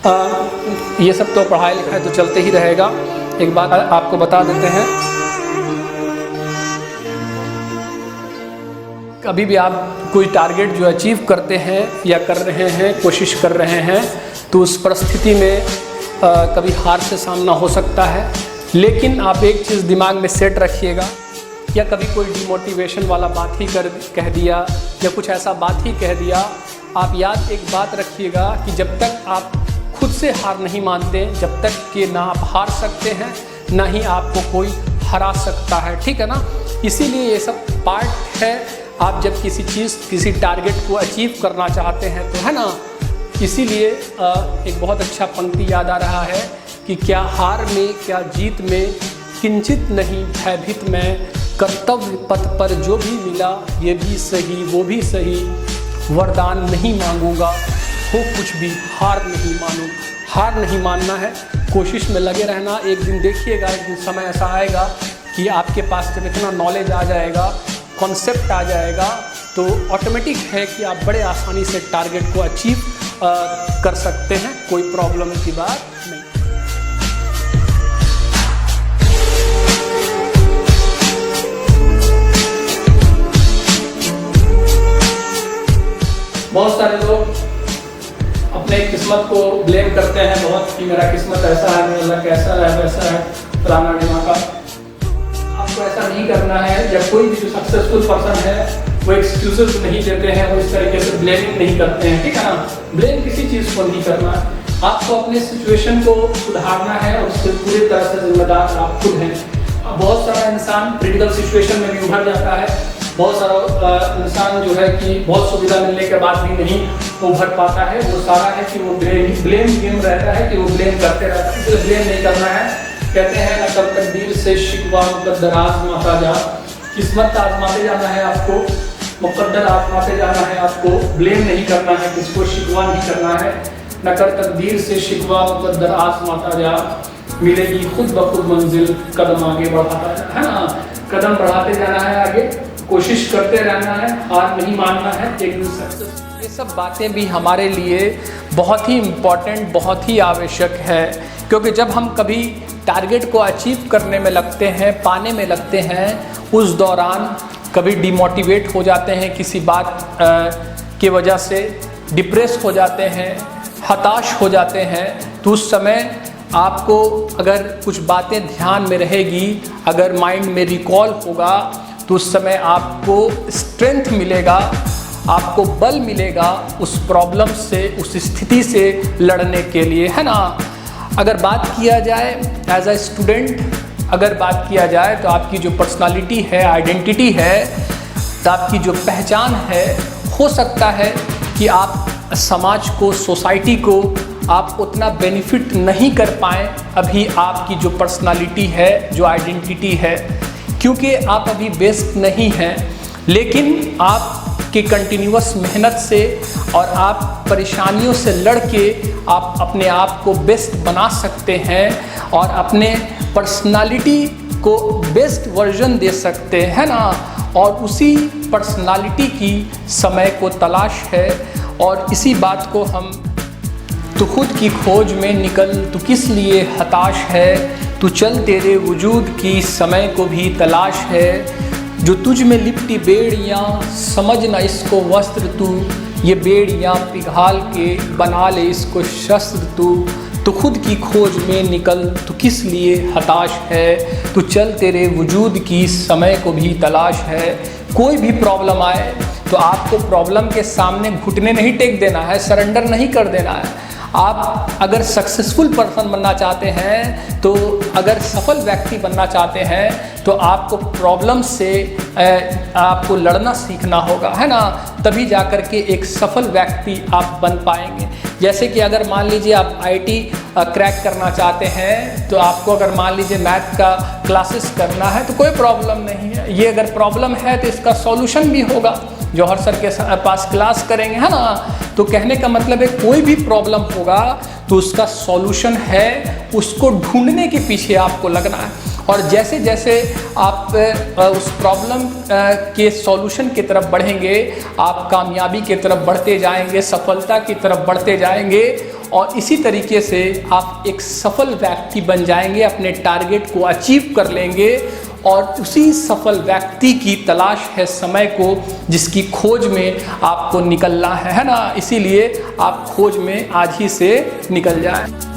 ये सब तो पढ़ाई लिखाई तो चलते ही रहेगा। एक बात आपको बता देते हैं, कभी भी आप कोई टारगेट जो अचीव करते हैं या कर रहे हैं, कोशिश कर रहे हैं, तो उस परिस्थिति में कभी हार से सामना हो सकता है। लेकिन आप एक चीज़ दिमाग में सेट रखिएगा, या कभी कोई डिमोटिवेशन वाला बात ही कह दिया या कुछ ऐसा बात ही कह दिया, आप याद एक बात रखिएगा कि जब तक आप खुद से हार नहीं मानते, जब तक कि ना आप हार सकते हैं ना ही आपको कोई हरा सकता है, ठीक है ना। इसीलिए ये सब पार्ट है। आप जब किसी टारगेट को अचीव करना चाहते हैं तो, है ना, इसीलिए एक बहुत अच्छा पंक्ति याद आ रहा है कि क्या हार में क्या जीत में किंचित नहीं भयभीत मैं, कर्तव्य पथ पर जो भी मिला ये भी सही वो भी सही, वरदान नहीं मांगूंगा हो कुछ भी हार नहीं मानूंगा। हार नहीं मानना है, कोशिश में लगे रहना। एक दिन देखिएगा, एक दिन समय ऐसा आएगा कि आपके पास जब इतना नॉलेज आ जाएगा, कॉन्सेप्ट आ जाएगा, तो ऑटोमेटिक है कि आप बड़े आसानी से टारगेट को अचीव कर सकते हैं। कोई प्रॉब्लम की बात नहीं। बहुत सारे लोग अपने किस्मत को ब्लेम करते हैं बहुत कि मेरा किस्मत ऐसा है, मेरा लक ऐसा है, वैसा है, फलाना ढिमाका। आपको ऐसा नहीं करना है। जब कोई भी जो सक्सेसफुल पर्सन है वो एक्सक्यूजेस नहीं देते हैं, वो इस तरीके से ब्लेमिंग नहीं करते हैं, ठीक है ना। ब्लेम किसी चीज़ को नहीं करना है, आपको अपने सिचुएशन को सुधारना है और उससे पूरी तरह से जिम्मेदार आप खुद हैं। बहुत सारा इंसान क्रिटिकल सिचुएशन में भी उभर जाता है। बहुत सारा इंसान जो है कि बहुत सुविधा मिलने के बाद भी नहीं उभर पाता है। वो सारा है कि वो ब्लेम गेम रहता है कि वो ब्लेम करते रहता है। इसलिए ब्लेम नहीं करना है। कहते हैं ना, कब तकदीर से शिकवा मुकद्दर आज़माता जा। किस्मत आजमाते जाना है आपको, मुकद्दर आजमाते जाना है आपको। ब्लेम नहीं करना है, किसको शिकवा नहीं करना है। न कर तकदीर से शिकवा मुकद्दर आज़माता जा, मिलेगी खुद ब खुद मंजिल, कदम आगे बढ़ाता जा, है ना। कदम बढ़ाते जाना है, आगे कोशिश करते रहना है, हार नहीं मानना है, एक दिन सक्सेस। ये सब बातें भी हमारे लिए बहुत ही इम्पॉर्टेंट, बहुत ही आवश्यक है, क्योंकि जब हम कभी टारगेट को अचीव करने में लगते हैं, पाने में लगते हैं, उस दौरान कभी डिमोटिवेट हो जाते हैं, किसी बात की वजह से डिप्रेस हो जाते हैं, हताश हो जाते हैं, तो उस समय आपको अगर कुछ बातें ध्यान में रहेगी, अगर माइंड में रिकॉल होगा, तो उस समय आपको स्ट्रेंथ मिलेगा, आपको बल मिलेगा उस प्रॉब्लम से, उस स्थिति से लड़ने के लिए, है ना। अगर बात किया जाए एज अ स्टूडेंट, अगर बात किया जाए तो आपकी जो पर्सनालिटी है, आइडेंटिटी है, तो आपकी जो पहचान है, हो सकता है कि आप समाज को, सोसाइटी को आप उतना बेनिफिट नहीं कर पाएँ। अभी आपकी जो पर्सनालिटी है, जो आइडेंटिटी है, क्योंकि आप अभी बेस्ट नहीं हैं, लेकिन आपके कंटिन्यूअस मेहनत से और आप परेशानियों से लड़ के आप अपने आप को बेस्ट बना सकते हैं और अपने पर्सनालिटी को बेस्ट वर्जन दे सकते हैं ना। और उसी पर्सनालिटी की समय को तलाश है, और इसी बात को हम तू खुद की खोज में निकल, तू किस लिए हताश है, तू चल तेरे वजूद की समय को भी तलाश है, जो तुझ में लिपटी बेड़ियाँ समझ न इसको वस्त्र तू, ये बेड़ियाँ पिघाल के बना ले इसको शस्त्र तू खुद की खोज में निकल, तू किस लिए हताश है, तू चल तेरे वजूद की समय को भी तलाश है। कोई भी प्रॉब्लम आए तो आपको प्रॉब्लम के सामने घुटने नहीं टेक देना है, सरेंडर नहीं कर देना है। आप अगर सक्सेसफुल पर्सन बनना चाहते हैं, तो अगर सफल व्यक्ति बनना चाहते हैं, तो आपको प्रॉब्लम से आपको लड़ना सीखना होगा, है ना। तभी जाकर के एक सफल व्यक्ति आप बन पाएंगे। जैसे कि अगर मान लीजिए आप आईटी क्रैक करना चाहते हैं, तो आपको अगर मान लीजिए मैथ का क्लासेस करना है, तो कोई प्रॉब्लम नहीं है। ये अगर प्रॉब्लम है तो इसका सॉल्यूशन भी होगा, जौहर सर के पास क्लास करेंगे, है ना। तो कहने का मतलब है कोई भी प्रॉब्लम होगा तो उसका सॉल्यूशन है, उसको ढूंढने के पीछे आपको लगना है। और जैसे जैसे आप उस प्रॉब्लम के सॉल्यूशन की तरफ बढ़ेंगे, आप कामयाबी की तरफ बढ़ते जाएंगे, सफलता की तरफ बढ़ते जाएंगे, और इसी तरीके से आप एक सफल व्यक्ति बन जाएंगे, अपने टारगेट को अचीव कर लेंगे। और उसी सफल व्यक्ति की तलाश है समय को, जिसकी खोज में आपको निकलना है ना। इसीलिए आप खोज में आज ही से निकल जाएं।